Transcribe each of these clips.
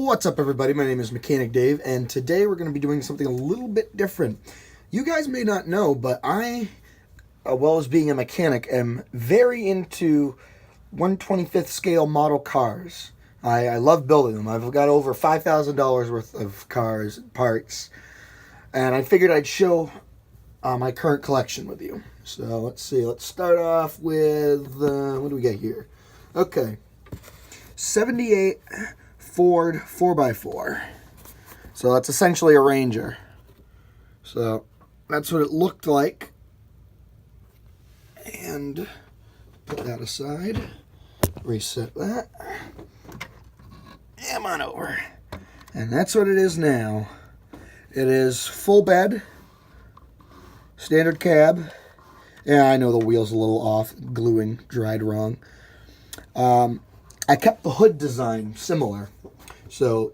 What's up, everybody? My name is Mechanic Dave, and today we're going to be doing something a little bit different. You guys may not know, but I, as well as being a mechanic, am very into 1/25th scale model cars. I love building them. I've got over $5,000 worth of cars and parts, and I figured I'd show my current collection with you. So let's see. Let's start off with, what do we get here? Okay. 78 Ford 4x4. So that's essentially a Ranger. So that's what it looked like. And put that aside. Reset that. Come on over. And that's what it is now. It is full bed. Standard cab. Yeah, I know the wheel's a little off. Gluing dried wrong. I kept the hood design similar. So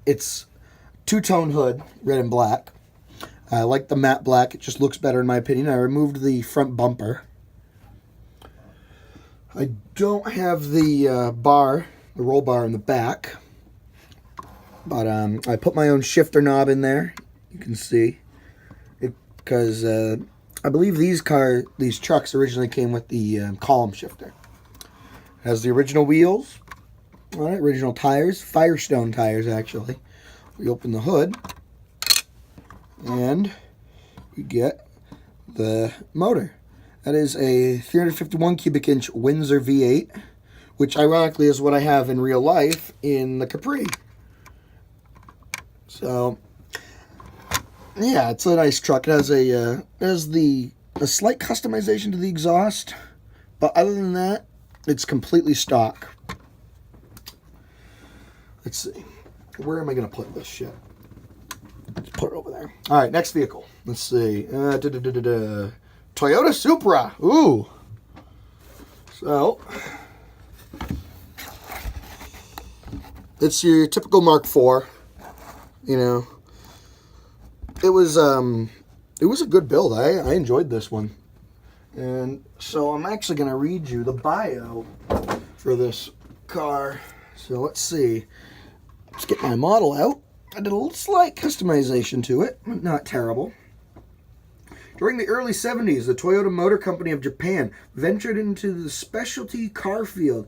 it's two-tone hood, red and black. I like the matte black. It just looks better in my opinion. I removed the front bumper. I don't have the the roll bar in the back. But I put my own shifter knob in there. You can see. Because I believe these trucks originally came with the column shifter. It has the original wheels. All right, original tires, Firestone tires actually. We open the hood and we get the motor. That is a 351 cubic inch Windsor V8, which ironically is what I have in real life in the Capri. So yeah, it's a nice truck. It has a slight customization to the exhaust, but other than that, it's completely stock. Let's see. Where am I going to put this shit? Let's put it over there. All right, next vehicle. Let's see. Toyota Supra. Ooh. So, it's your typical Mark IV. You know, it was a good build. I enjoyed this one. And so I'm actually going to read you the bio for this car. So let's see. Let's get my model out. I did a little slight customization to it, but not terrible. During the early 70s, the Toyota Motor Company of Japan ventured into the specialty car field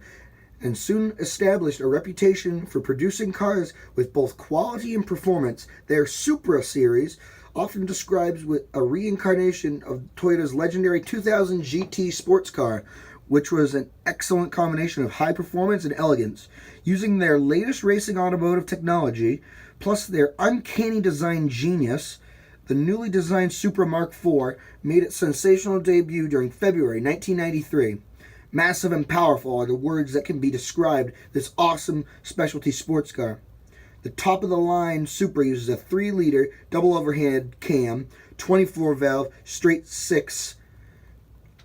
and soon established a reputation for producing cars with both quality and performance. Their Supra series often describes with a reincarnation of Toyota's legendary 2000 GT sports car, which was an excellent combination of high performance and elegance. Using their latest racing automotive technology, plus their uncanny design genius, the newly designed Supra Mark IV made its sensational debut during February 1993. Massive and powerful are the words that can be described this awesome specialty sports car. The top-of-the-line Supra uses a 3-liter double overhead cam, 24-valve, straight-six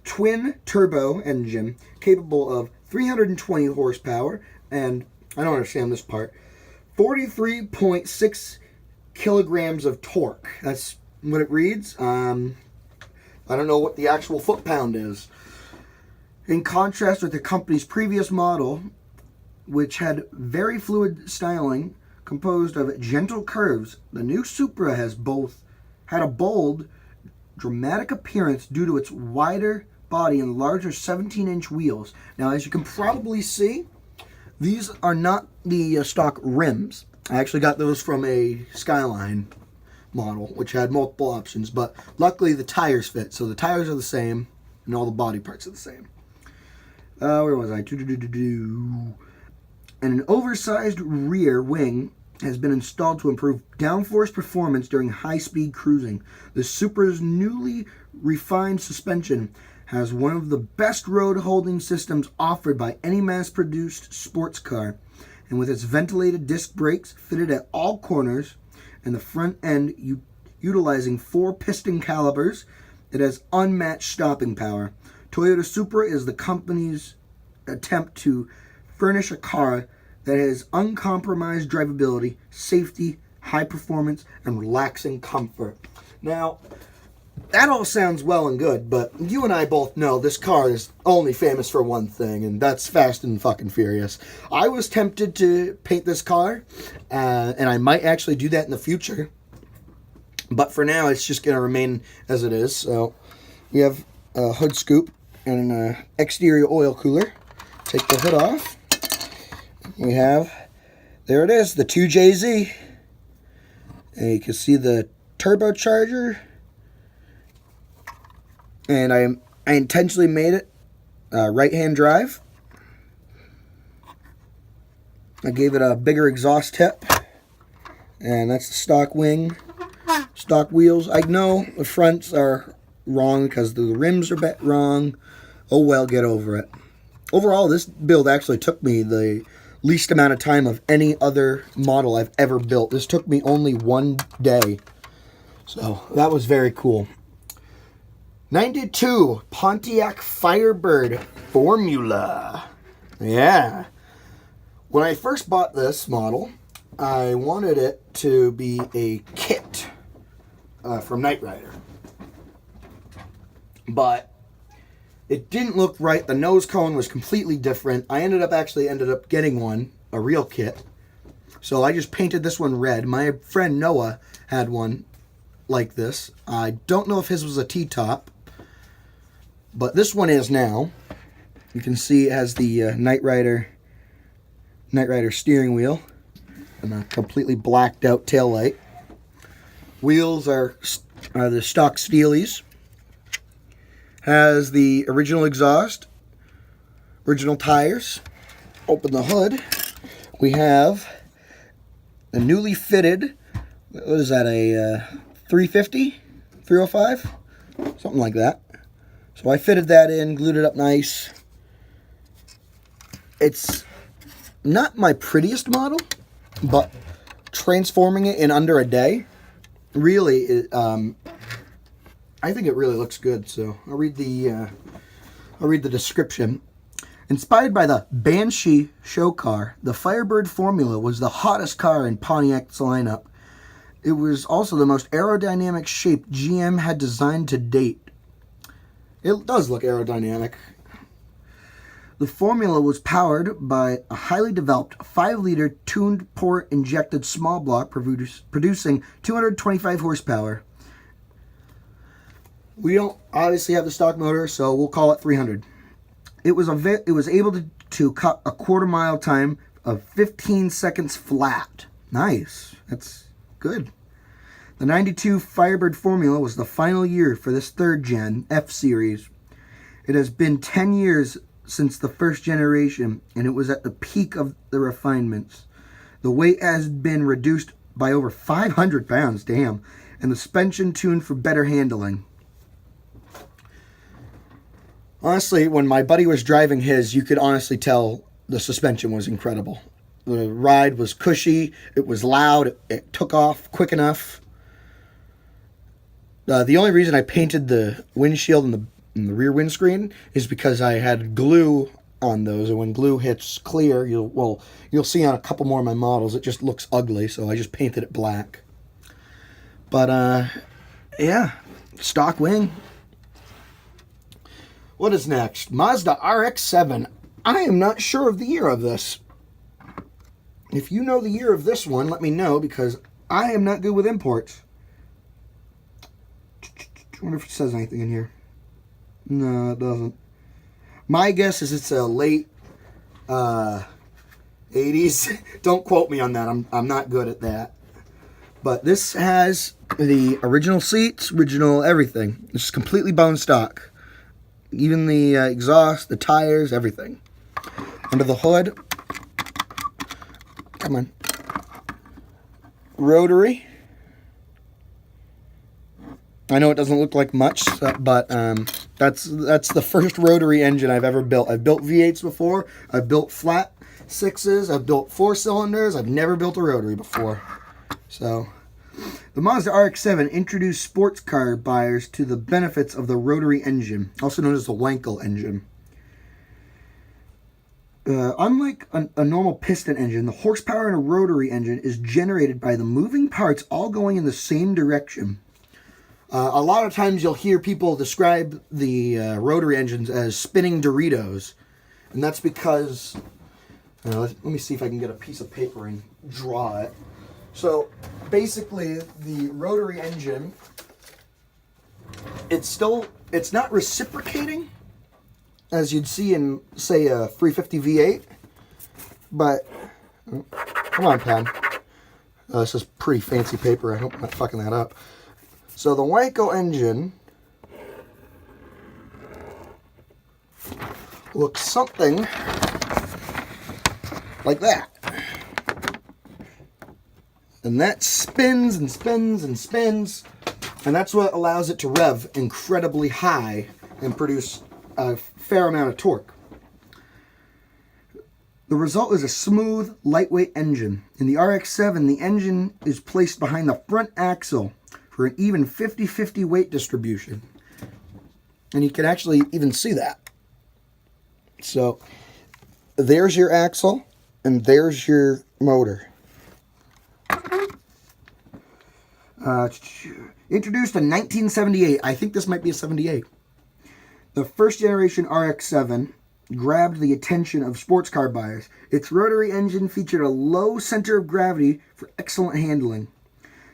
twin-turbo engine capable of 320 horsepower and, I don't understand this part, 43.6 kilograms of torque. That's what it reads. I don't know what the actual foot-pound is. In contrast with the company's previous model, which had very fluid styling, composed of gentle curves, the new Supra has had a bold, dramatic appearance due to its wider body and larger 17-inch wheels. Now, as you can probably see, these are not the stock rims. I actually got those from a Skyline model, which had multiple options, but luckily the tires fit. So the tires are the same, and all the body parts are the same. Where was I? And an oversized rear wing has been installed to improve downforce performance during high-speed cruising. The Supra's newly refined suspension has one of the best road holding systems offered by any mass-produced sports car, and with its ventilated disc brakes fitted at all corners and the front end utilizing 4 piston calipers, it has unmatched stopping power. Toyota Supra is the company's attempt to furnish a car that has uncompromised drivability, safety, high performance, and relaxing comfort. Now, that all sounds well and good, but you and I both know this car is only famous for one thing, and that's Fast and fucking Furious. I was tempted to paint this car, and I might actually do that in the future. But for now, it's just going to remain as it is. So we have a hood scoop and an exterior oil cooler. Take the hood off. We have, there it is, the 2JZ. And you can see the turbocharger. And I intentionally made it right-hand drive. I gave it a bigger exhaust tip. And that's the stock wing. Stock wheels. I know the fronts are wrong because the rims are wrong. Oh well, get over it. Overall, this build actually took me the least amount of time of any other model I've ever built. This took me only one day. So that was very cool. 92 Pontiac Firebird Formula. Yeah. When I first bought this model, I wanted it to be a kit from Knight Rider. But it didn't look right. The nose cone was completely different. I ended up getting one, a real kit. So I just painted this one red. My friend Noah had one like this. I don't know if his was a T-top, but this one is now. You can see it has the Knight Rider steering wheel and a completely blacked out taillight. Wheels are the stock Steelies. Has the original exhaust, original tires. Open the hood. We have a newly fitted, what is that, a 350? 305? Something like that. So I fitted that in, glued it up nice. It's not my prettiest model, but transforming it in under a day, really, I think it really looks good. So I'll read the description. Inspired by the Banshee show car, the Firebird Formula was the hottest car in Pontiac's lineup. It was also the most aerodynamic shape GM had designed to date. It does look aerodynamic. The Formula was powered by a highly developed 5-liter tuned port injected small block producing 225 horsepower. We don't obviously have the stock motor, so we'll call it 300. It was able to cut a quarter-mile time of 15 seconds flat. Nice. That's good. The 92 Firebird Formula was the final year for this third-gen F-Series. It has been 10 years since the first generation, and it was at the peak of the refinements. The weight has been reduced by over 500 pounds, damn, and the suspension tuned for better handling. Honestly, when my buddy was driving his, you could honestly tell the suspension was incredible. The ride was cushy, it was loud, it took off quick enough. The only reason I painted the windshield and the rear windscreen is because I had glue on those, and when glue hits clear, you'll see on a couple more of my models, it just looks ugly, so I just painted it black. But, yeah, stock wing. What is next? Mazda RX7. I am not sure of the year of this. If you know the year of this one, let me know, because I am not good with imports. I wonder if it says anything in here. No, it doesn't. My guess is it's a late 80s. Don't quote me on that. I'm not good at that. But this has the original seats, original everything. It's completely bone stock. Even the exhaust, the tires, everything. Under the hood. Come on. Rotary. I know it doesn't look like much, but that's the first rotary engine I've ever built. I've built V8s before. I've built flat 6s. I've built 4 cylinders. I've never built a rotary before. So, the Mazda RX-7 introduced sports car buyers to the benefits of the rotary engine, also known as the Wankel engine. Unlike a normal piston engine, the horsepower in a rotary engine is generated by the moving parts all going in the same direction. A lot of times you'll hear people describe the rotary engines as spinning Doritos. And that's because, let me see if I can get a piece of paper and draw it. So basically the rotary engine, it's not reciprocating as you'd see in, say, a 350 V8. But, come on, pen. This is pretty fancy paper. I hope I'm not fucking that up. So the Wanko engine looks something like that. And that spins and spins and spins. And that's what allows it to rev incredibly high and produce a fair amount of torque. The result is a smooth, lightweight engine. In the RX-7, the engine is placed behind the front axle for an even 50-50 weight distribution. And you can actually even see that. So, there's your axle, and there's your motor. Introduced in 1978. I think this might be a 78. The first generation RX-7 grabbed the attention of sports car buyers. Its rotary engine featured a low center of gravity for excellent handling.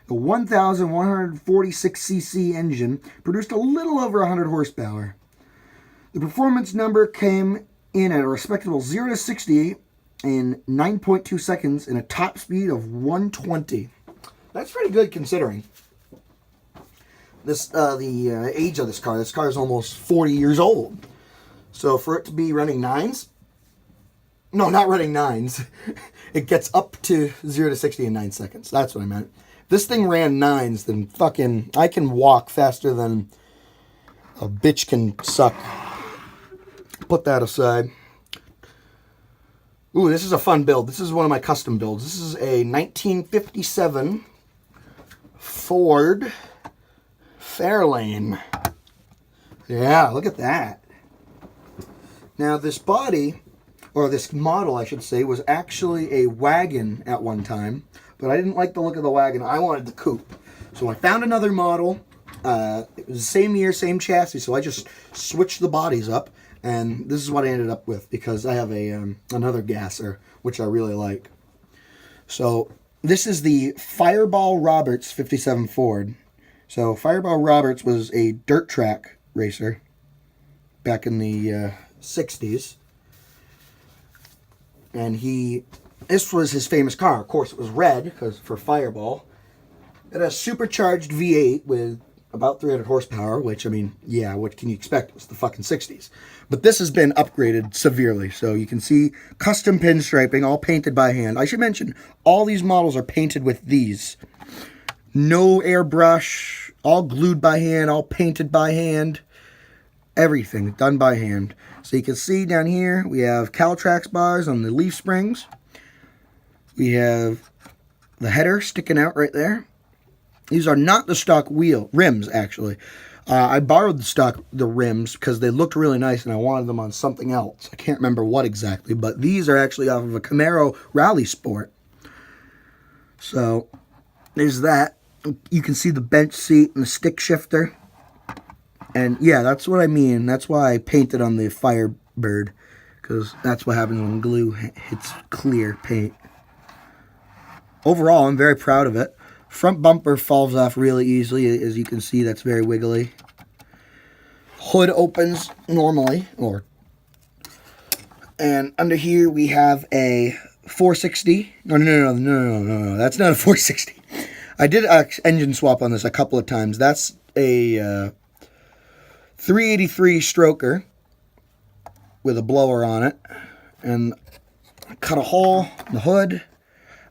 The 1,146cc engine produced a little over 100 horsepower. The performance number came in at a respectable 0 to 60 in 9.2 seconds and a top speed of 120. That's pretty good considering. The age of this car. This car is almost 40 years old. So for it to be running nines, no, not running nines, it gets up to 0 to 60 in 9 seconds. That's what I meant. If this thing ran nines, then fucking, I can walk faster than a bitch can suck. Put that aside. Ooh, this is a fun build. This is one of my custom builds. This is a 1957 Ford Fairlane. Yeah, look at that. Now this body, or this model I should say, was actually a wagon at one time, but I didn't like the look of the wagon. I wanted the coupe. So I found another model. It was the same year, same chassis, so I just switched the bodies up, and this is what I ended up with because I have a another gasser, which I really like. So this is the Fireball Roberts 57 Ford. So Fireball Roberts was a dirt track racer back in the 60s. And this was his famous car. Of course, it was red because for Fireball. It had a supercharged V8 with about 300 horsepower, which, I mean, yeah, what can you expect? It was the fucking 60s. But this has been upgraded severely. So you can see custom pinstriping, all painted by hand. I should mention, all these models are painted with these. No airbrush, all glued by hand, all painted by hand. Everything done by hand. So you can see down here, we have Caltrax bars on the leaf springs. We have the header sticking out right there. These are not the stock rims, actually. I borrowed the rims because they looked really nice and I wanted them on something else. I can't remember what exactly, but these are actually off of a Camaro Rally Sport. So, there's that. You can see the bench seat and the stick shifter. And yeah, that's what I mean. That's why I painted on the Firebird, because that's what happens when glue hits clear paint. Overall, I'm very proud of it. Front bumper falls off really easily. As you can see, that's very wiggly. Hood opens normally, and under here we have a 460. No, that's not a 460. I did an engine swap on this a couple of times. That's a 383 stroker with a blower on it, and I cut a hole in the hood.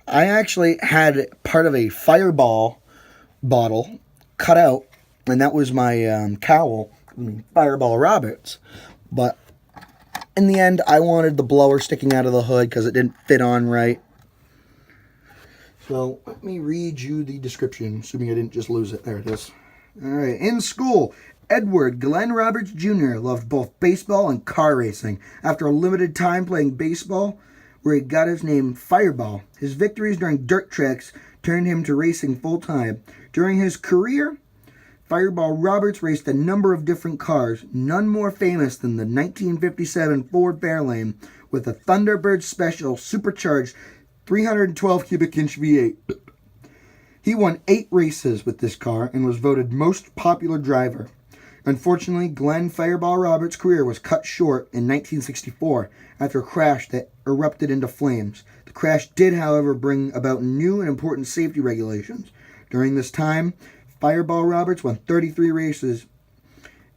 I actually had part of a Fireball bottle cut out, and that was my cowl, Fireball Roberts. But in the end, I wanted the blower sticking out of the hood because it didn't fit on right. So let me read you the description, assuming I didn't just lose it. There it is. All right. In school, Edward Glenn Roberts Jr. loved both baseball and car racing. After a limited time playing baseball, where he got his name Fireball, his victories during dirt tracks turned him to racing full-time. During his career, Fireball Roberts raced a number of different cars, none more famous than the 1957 Ford Fairlane with a Thunderbird Special supercharged 312 cubic inch V8. He won 8 races with this car and was voted most popular driver. Unfortunately, Glenn Fireball Roberts' career was cut short in 1964 after a crash that erupted into flames. The crash did, however, bring about new and important safety regulations. During this time, Fireball Roberts won 33 races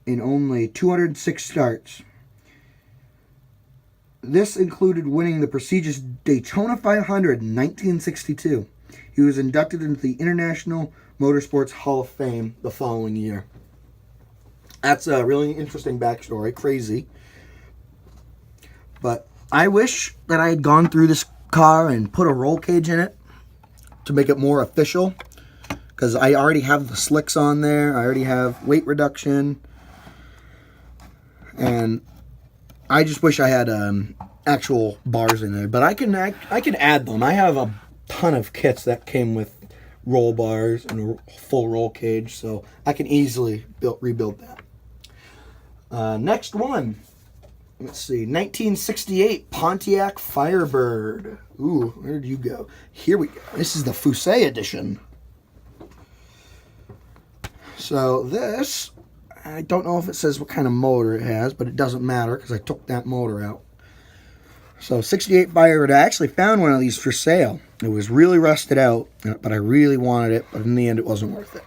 in only 206 starts. This included winning the prestigious Daytona 500 in 1962. He was inducted into the International Motorsports Hall of Fame the following year. That's a really interesting backstory. Crazy. But I wish that I had gone through this car and put a roll cage in it to make it more official. Because I already have the slicks on there. I already have weight reduction. And I just wish I had actual bars in there. But I can add them. I have a ton of kits that came with roll bars and a full roll cage. So I can easily rebuild that. Next one. Let's see. 1968 Pontiac Firebird. Ooh, where did you go? Here we go. This is the Fusée edition. So this, I don't know if it says what kind of motor it has, but it doesn't matter because I took that motor out. So 68 Firebird, I actually found one of these for sale. It was really rusted out, but I really wanted it, but in the end it wasn't worth it.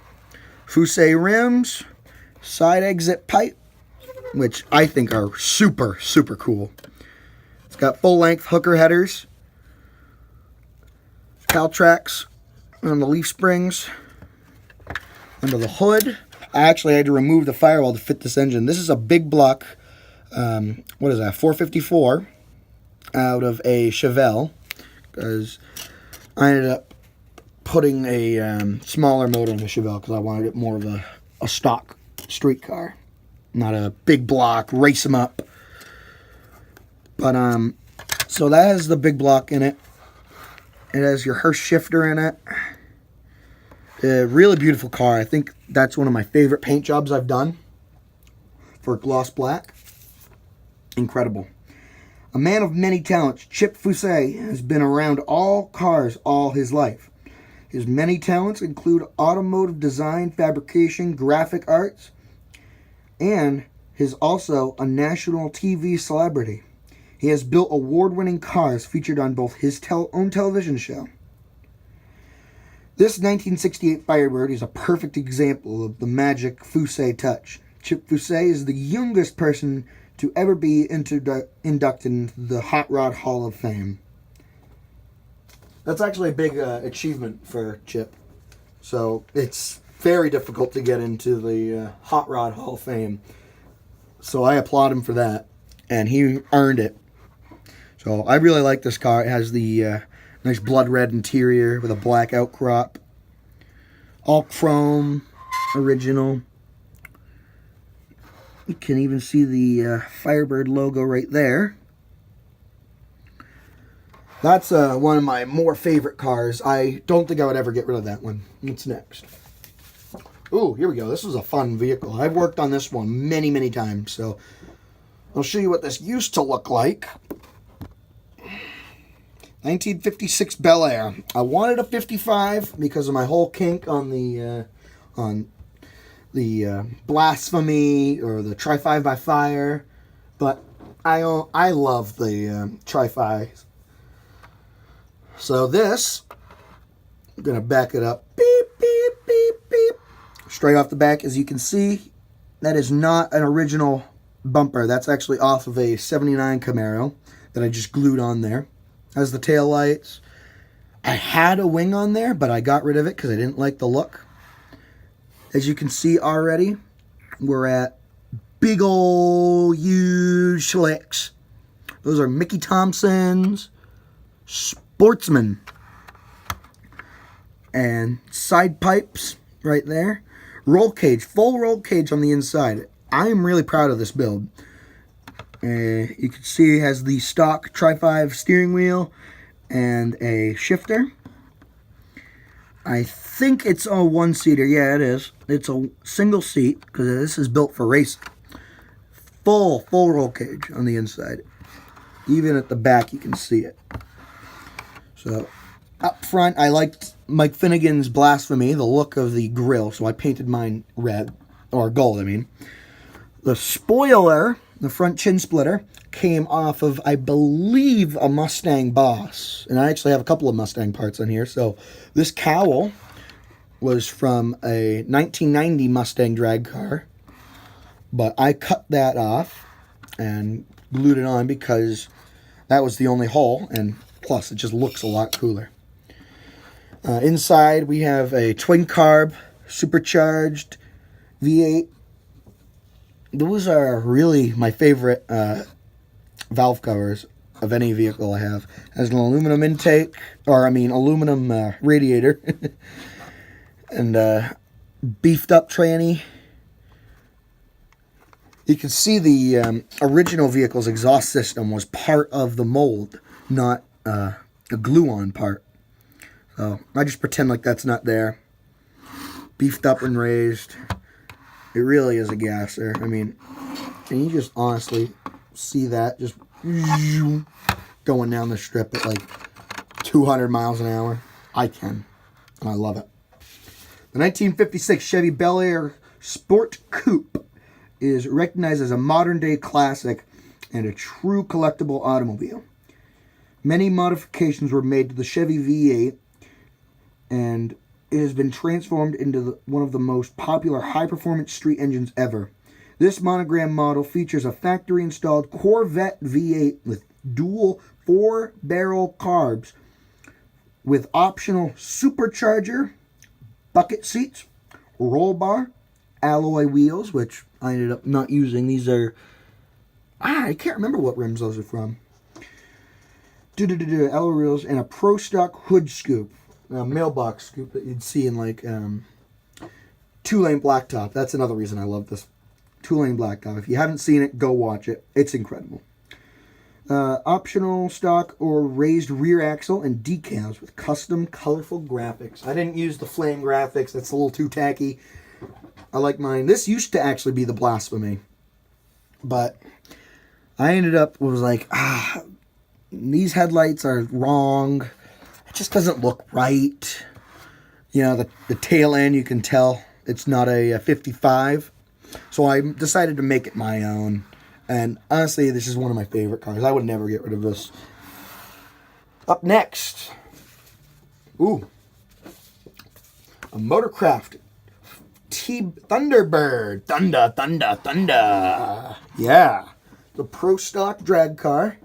Fusée rims, side exit pipe, which I think are super, super cool. It's got full-length hooker headers, Caltrax on the leaf springs. Under the hood, I actually had to remove the firewall to fit this engine. This is a big block, what is that, 454 out of a Chevelle, because I ended up putting a smaller motor in the Chevelle because I wanted it more of a stock street car, not a big block, race them up. But, so that has the big block in it. It has your Hearst shifter in it. A really beautiful car. I think that's one of my favorite paint jobs I've done for gloss black. Incredible. A man of many talents, Chip Fusée has been around all cars all his life. His many talents include automotive design, fabrication, graphic arts, and is also a national TV celebrity. He has built award-winning cars featured on both his own television show. This 1968 Firebird is a perfect example of the magic Fusée touch. Chip Fusée is the youngest person to ever be inducted into the Hot Rod Hall of Fame. That's actually a big achievement for Chip. So it's very difficult to get into the Hot Rod Hall of Fame. So I applaud him for that. And he earned it. So I really like this car. It has the nice blood red interior with a black outcrop. All chrome, original. You can even see the Firebird logo right there. That's one of my more favorite cars. I don't think I would ever get rid of that one. What's next? Ooh, here we go. This is a fun vehicle. I've worked on this one many, many times. So I'll show you what this used to look like. 1956 Bel Air. I wanted a 55 because of my whole kink on the blasphemy or the Tri-5 by Fire, but I love the Tri-5. So this, I'm gonna back it up. Beep beep beep beep. Straight off the back, as you can see, that is not an original bumper. That's actually off of a '79 Camaro that I just glued on there. Has the tail lights. I had a wing on there, but I got rid of it because I didn't like the look. As you can see already, we're at big old huge slicks. Those are Mickey Thompson's Sportsman. And side pipes right there. Roll cage, full roll cage on the inside. I am really proud of this build. You can see it has the stock Tri-5 steering wheel and a shifter. I think it's a one-seater. Yeah, it is. It's a single seat because this is built for racing. Full roll cage on the inside. Even at the back, you can see it. So, up front, I liked Mike Finnegan's Blasphemy, the look of the grille, so I painted mine red, or gold, I mean. The spoiler, the front chin splitter, came off of, I believe, a Mustang Boss. And I actually have a couple of Mustang parts on here. So, this cowl was from a 1990 Mustang drag car. But I cut that off and glued it on because that was the only hole, and plus it just looks a lot cooler. Inside we have a twin carb, supercharged V8. Those are really my favorite valve covers of any vehicle I have. It has an aluminum intake, aluminum radiator, and beefed up tranny. You can see the original vehicle's exhaust system was part of the mold, not a glue-on part. So I just pretend like that's not there. Beefed up and raised. It really is a gasser. I mean, can you just honestly see that just going down the strip at like 200 miles an hour? I can, and I love it. The 1956 Chevy Bel Air Sport Coupe is recognized as a modern-day classic and a true collectible automobile. Many modifications were made to the Chevy V8, and it has been transformed into one of the most popular high-performance street engines ever. This monogram model features a factory-installed Corvette V8 with dual 4-barrel carbs with optional supercharger, bucket seats, roll bar, alloy wheels, which I ended up not using. These are, I can't remember what rims those are from. Alloy wheels and a Pro Stock hood scoop, a mailbox scoop that you'd see in like two-lane blacktop. That's another reason I love this two-lane blacktop. If you haven't seen it, go watch it. It's incredible. Optional stock or raised rear axle and decals with custom colorful graphics. I didn't use the flame graphics. That's a little too tacky. I like mine. This used to actually be the Blasphemy, but I ended up was like, these headlights are wrong. It just doesn't look right. You know, the tail end, you can tell it's not a 55. So I decided to make it my own. And honestly, this is one of my favorite cars. I would never get rid of this. Up next, a Motorcraft Thunderbird. Thunder. Yeah. The Pro Stock drag car.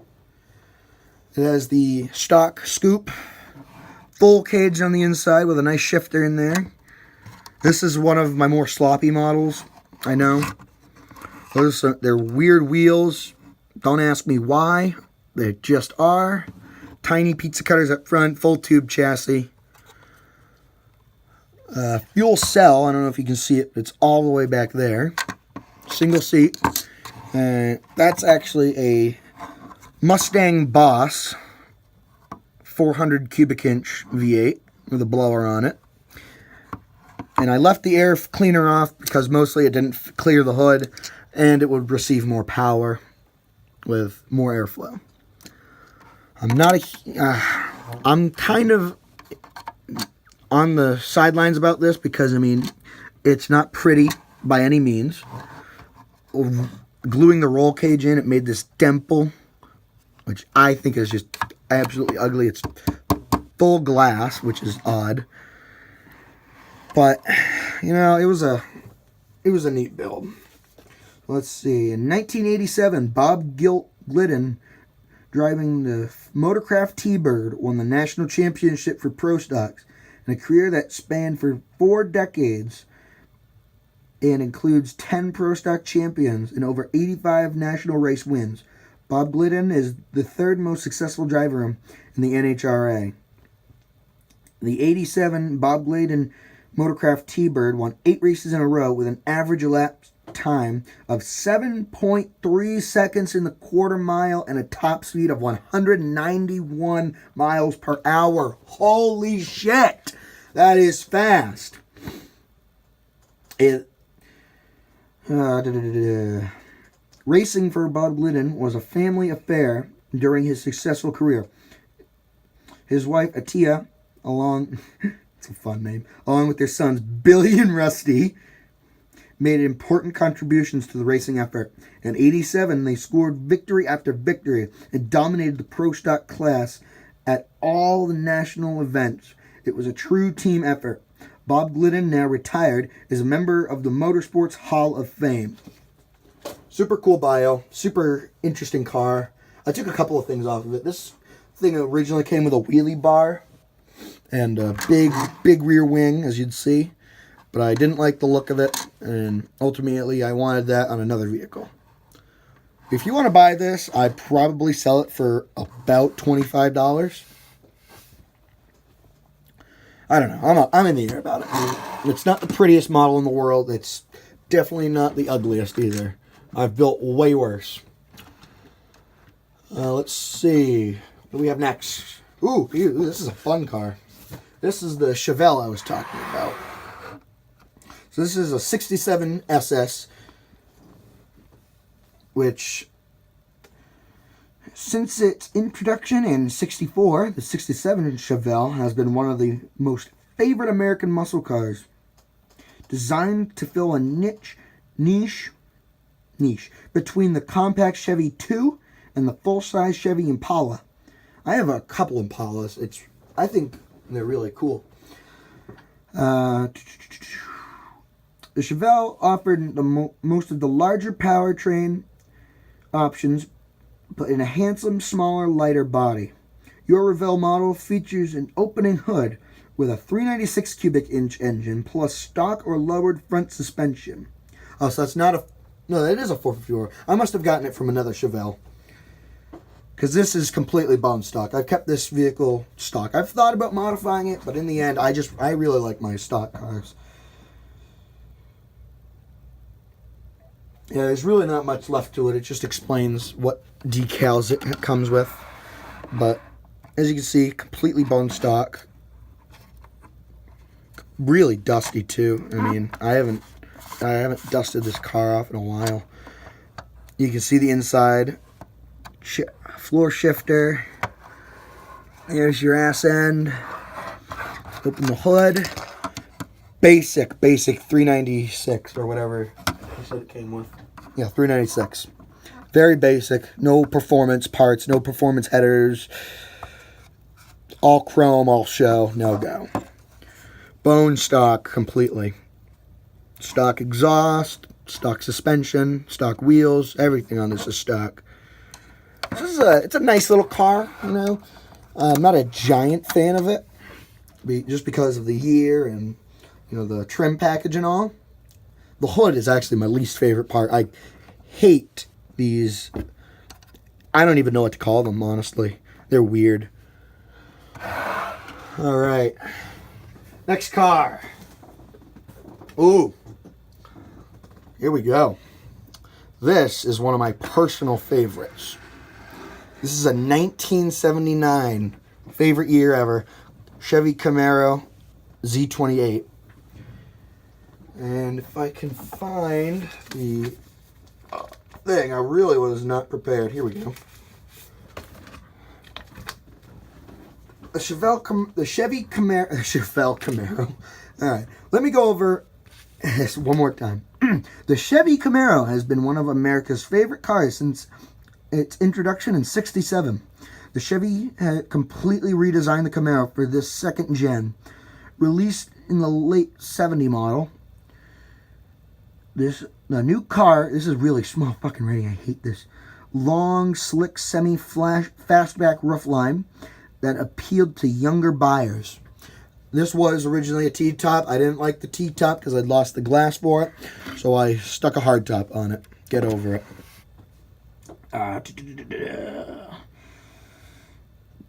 It has the stock scoop. Full cage on the inside with a nice shifter in there. This is one of my more sloppy models. I know. They're weird wheels. Don't ask me why. They just are. Tiny pizza cutters up front. Full tube chassis. Fuel cell. I don't know if you can see it. It's all the way back there. Single seat. That's actually a Mustang Boss 400 cubic inch V8 with a blower on it. And I left the air cleaner off because mostly it didn't clear the hood and it would receive more power with more airflow. I'm kind of on the sidelines about this because, I mean, it's not pretty by any means. Gluing the roll cage in, it made this dimple, which I think is just absolutely ugly. It's full glass, which is odd. But, you know, it was a neat build. Let's see. In 1987, Bob Glidden, driving the Motorcraft T-Bird, won the national championship for Pro Stocks in a career that spanned for 4 decades and includes 10 Pro Stock champions and over 85 national race wins. Bob Glidden is the 3rd most successful driver in the NHRA. The 87 Bob Glidden Motorcraft T-Bird won 8 races in a row with an average elapsed time of 7.3 seconds in the quarter mile and a top speed of 191 miles per hour. Holy shit! That is fast. Racing for Bob Glidden was a family affair during his successful career. His wife, Atia, it's a fun name, along with their sons, Billy and Rusty, made important contributions to the racing effort. In '87, they scored victory after victory and dominated the pro stock class at all the national events. It was a true team effort. Bob Glidden, now retired, is a member of the Motorsports Hall of Fame. Super cool bio, super interesting car. I took a couple of things off of it. This thing originally came with a wheelie bar and a big rear wing, as you'd see. But I didn't like the look of it, and ultimately I wanted that on another vehicle. If you want to buy this, I'd probably sell it for about $25. I don't know. I'm in the air about it. It's not the prettiest model in the world. It's definitely not the ugliest either. I've built way worse. Let's see. What do we have next? Ooh, this is a fun car. This is the Chevelle I was talking about. So this is a 67 SS, which, since its introduction in '64, the 67 Chevelle has been one of the most favorite American muscle cars. Designed to fill a niche between the compact Chevy 2 and the full-size Chevy Impala. I have a couple Impalas. I think they're really cool. The Chevelle offered most of the larger powertrain options, but in a handsome, smaller, lighter body. Your Revell model features an opening hood with a 396 cubic inch engine plus stock or lowered front suspension. Oh, so that's not a... No, that is a 454. I must have gotten it from another Chevelle, because this is completely bone stock. I've kept this vehicle stock. I've thought about modifying it, but in the end, I really like my stock cars. Yeah, there's really not much left to it. It just explains what decals it comes with. But as you can see, completely bone stock. Really dusty too. I mean, I haven't dusted this car off in a while. You can see the inside. Floor shifter. There's your ass end. Open the hood. Basic 396 or whatever I said it came with. Yeah, 396. Very basic. No performance parts. No performance headers. All chrome, all show. No go. Bone stock completely. Stock exhaust. Stock suspension. Stock wheels. Everything on this is stock. It's a nice little car, you know. I'm not a giant fan of it, just because of the year and, you know, the trim package and all. The hood is actually my least favorite part. I hate these. I don't even know what to call them, honestly. They're weird. All right. Next car. Ooh. Here we go. This is one of my personal favorites. This is a 1979, favorite year ever, Chevy Camaro Z28. And if I can find the thing, I really was not prepared. Here we go. The Chevy Camaro. All right, let me go over this one more time. The Chevy Camaro has been one of America's favorite cars since its introduction in '67. The Chevy had completely redesigned the Camaro for this second gen. Released in the late '70 model, the new car, this is really small fucking writing, I hate this. Long, slick, fastback roofline that appealed to younger buyers. This was originally a T-top. I didn't like the T-top because I'd lost the glass for it, so I stuck a hardtop on it. Get over it.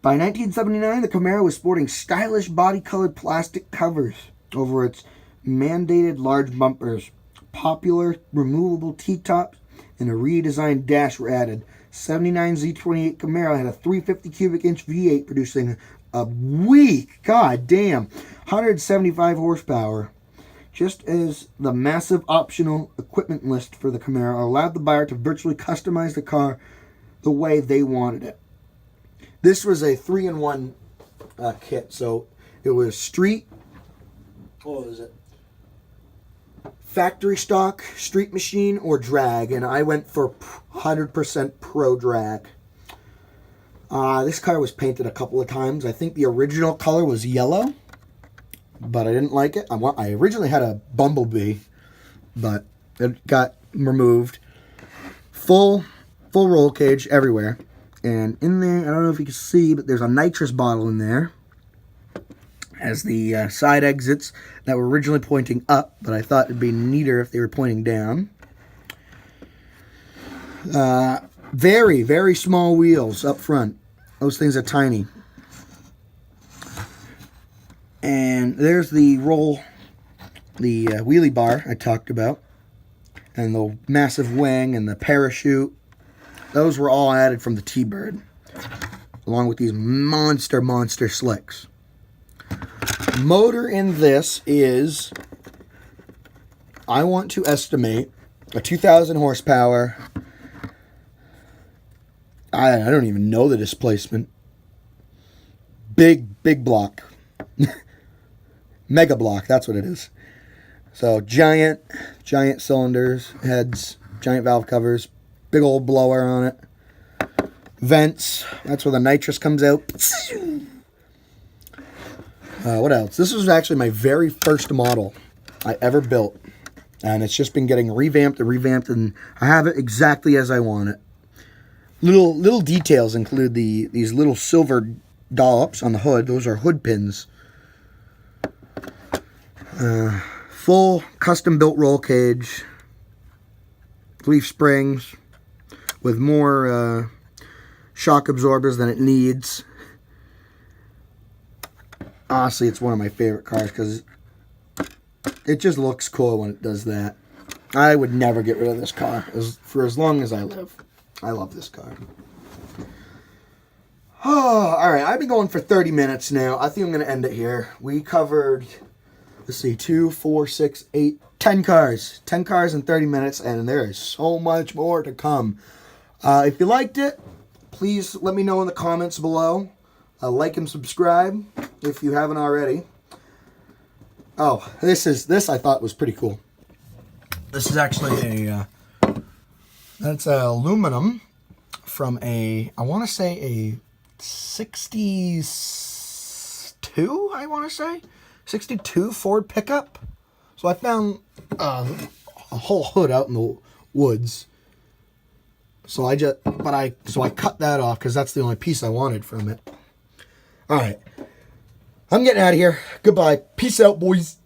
By 1979, the Camaro was sporting stylish body-colored plastic covers over its mandated large bumpers. Popular removable T-tops and a redesigned dash were added. '79 Z28 Camaro had a 350 cubic inch V8 producing a week. God damn. 175 horsepower. Just as the massive optional equipment list for the Camaro allowed the buyer to virtually customize the car the way they wanted it. This was a 3-in-1 kit. So it was street, what was it? Factory stock, street machine, or drag. And I went for 100% pro drag. This car was painted a couple of times. I think the original color was yellow, but I didn't like it. I originally had a Bumblebee, but it got removed. Full roll cage everywhere. And in there, I don't know if you can see, but there's a nitrous bottle in there. As the side exits that were originally pointing up, but I thought it'd be neater if they were pointing down. Very, very small wheels up front. Those things are tiny. And there's the wheelie bar I talked about. And the massive wing and the parachute. Those were all added from the T-Bird. Along with these monster slicks. Motor in this is, I want to estimate, a 2,000 horsepower. I don't even know the displacement. Big block. Mega block, that's what it is. So giant cylinders, heads, giant valve covers, big old blower on it. Vents, that's where the nitrous comes out. What else? This was actually my very first model I ever built. And it's just been getting revamped, and I have it exactly as I want it. Little details include these little silver dollops on the hood. Those are hood pins. Full custom-built roll cage. Leaf springs with more shock absorbers than it needs. Honestly, it's one of my favorite cars because it just looks cool when it does that. I would never get rid of this car for as long as I live. I love this car. Oh, all right. I've been going for 30 minutes now. I think I'm going to end it here. We covered, let's see, 2, 4, 6, 8, 10 cars. 10 cars in 30 minutes, and there is so much more to come. If you liked it, please let me know in the comments below. Like and subscribe if you haven't already. Oh, this I thought was pretty cool. This is actually that's aluminum from I want to say a 62, 62 Ford pickup. So I found a whole hood out in the woods. So I cut that off because that's the only piece I wanted from it. All right. I'm getting out of here. Goodbye. Peace out, boys.